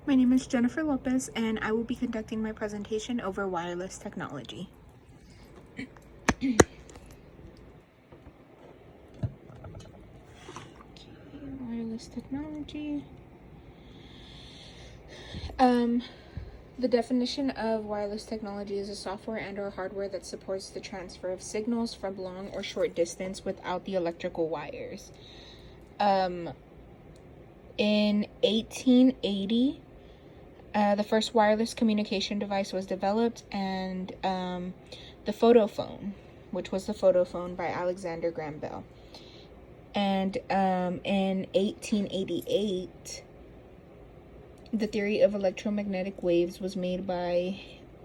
My name is Jennifer Lopez, and I will be conducting my presentation over wireless technology. Okay, wireless technology. The definition of wireless technology is a software and/or hardware that supports the transfer of signals from long or short distance without the electrical wires. In 1880, the first wireless communication device was developed, and the photophone, which was the photophone by Alexander Graham Bell. And in 1888, the theory of electromagnetic waves was made by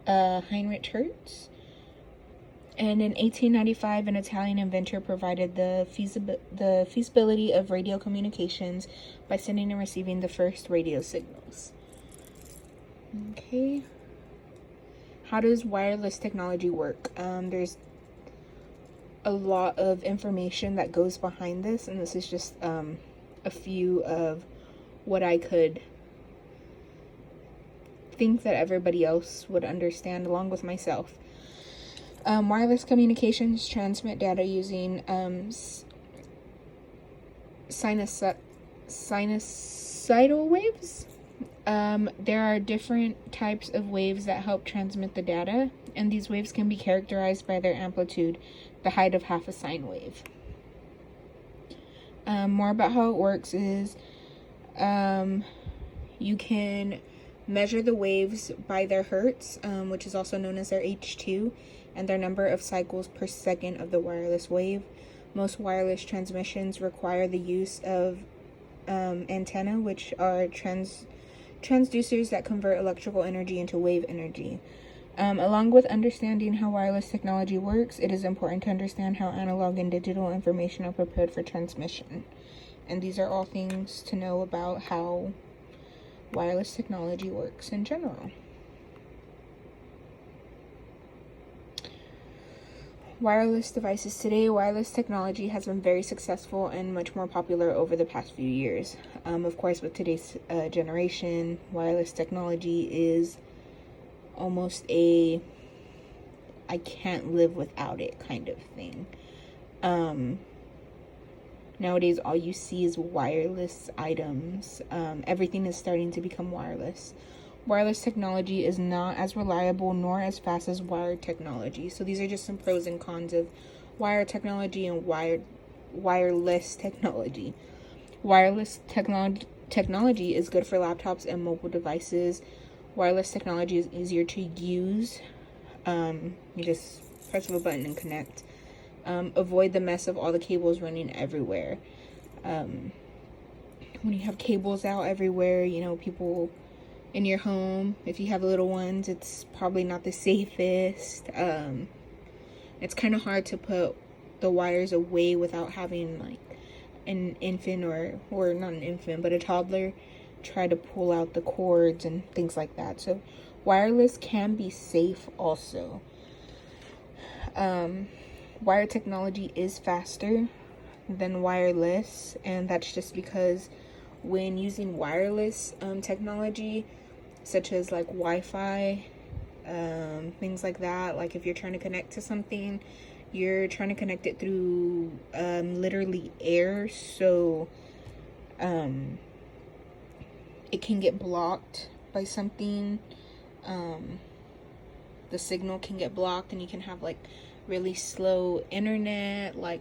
Heinrich Hertz. And in 1895, an Italian inventor provided the feasibility of radio communications by sending and receiving the first radio signals. Okay. How does wireless technology work? There's a lot of information that goes behind this, and this is just a few of what I could think that everybody else would understand along with myself. Wireless communications transmit data using sinusoidal waves. There are different types of waves that help transmit the data, and these waves can be characterized by their amplitude, the height of half a sine wave. More about how it works is you can measure the waves by their hertz, which is also known as their H2, and their number of cycles per second of the wireless wave. Most wireless transmissions require the use of antennae, which are transducers that convert electrical energy into wave energy. Along with understanding how wireless technology works, it is important to understand how analog and digital information are prepared for transmission. And these are all things to know about how wireless technology works in general. Wireless devices today. Wireless technology has been very successful and much more popular over the past few years. Of course, with today's generation, wireless technology is almost a I can't live without it kind of thing. Nowadays, all you see is wireless items. Everything is starting to become wireless. Wireless technology is not as reliable nor as fast as wired technology. So these are just some pros and cons of wired technology and wireless technology. Wireless technology is good for laptops and mobile devices. Wireless technology is easier to use. You just press a button and connect. Avoid the mess of all the cables running everywhere. When you have cables out everywhere, people in your home, if you have little ones, it's probably not the safest. It's kind of hard to put the wires away without having like an infant or not an infant, but a toddler try to pull out the cords and things like that. So wireless can be safe also. Wired technology is faster than wireless, and that's just because when using wireless technology, such as like Wi-Fi, things like that, like if you're trying to connect to something, you're trying to connect it through literally air, so it can get blocked by something. The signal can get blocked, and you can have like really slow internet, like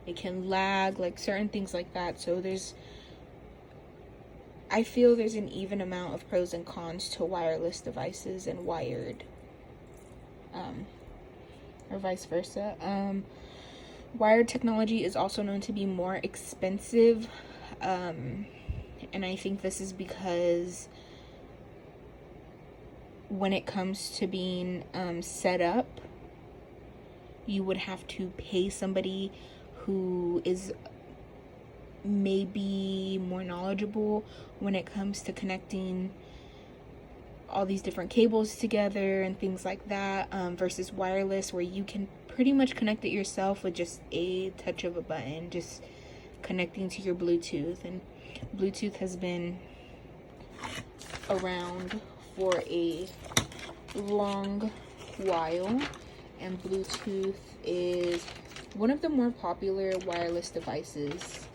it can lag, like certain things like that. So I feel there's an even amount of pros and cons to wireless devices and wired, or vice versa. Wired technology is also known to be more expensive, and I think this is because when it comes to being set up, you would have to pay somebody who is maybe more knowledgeable when it comes to connecting all these different cables together and things like that, versus wireless, where you can pretty much connect it yourself with just a touch of a button, just connecting to your Bluetooth. And Bluetooth has been around for a long while, and Bluetooth is one of the more popular wireless devices,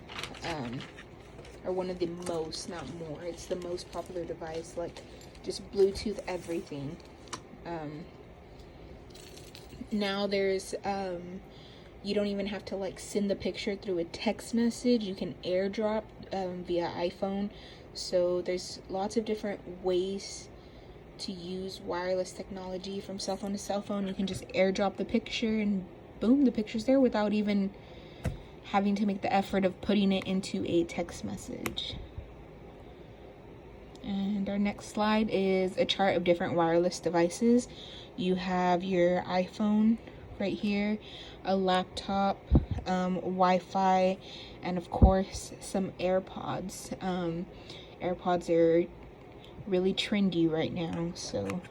or one of the most, not more, it's the most popular device, like just Bluetooth everything. Now there's you don't even have to like send the picture through a text message. You can airdrop via iPhone. So there's lots of different ways to use wireless technology from cell phone to cell phone. You can just airdrop the picture and boom, the picture's there without even having to make the effort of putting it into a text message. And our next slide is a chart of different wireless devices. You have your iPhone right here, a laptop, Wi-Fi, and of course some AirPods. AirPods are really trendy right now, so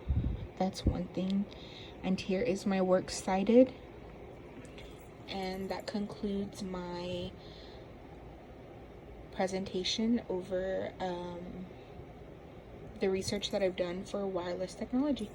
that's one thing. And here is my works cited, and that concludes my presentation over the research that I've done for wireless technology.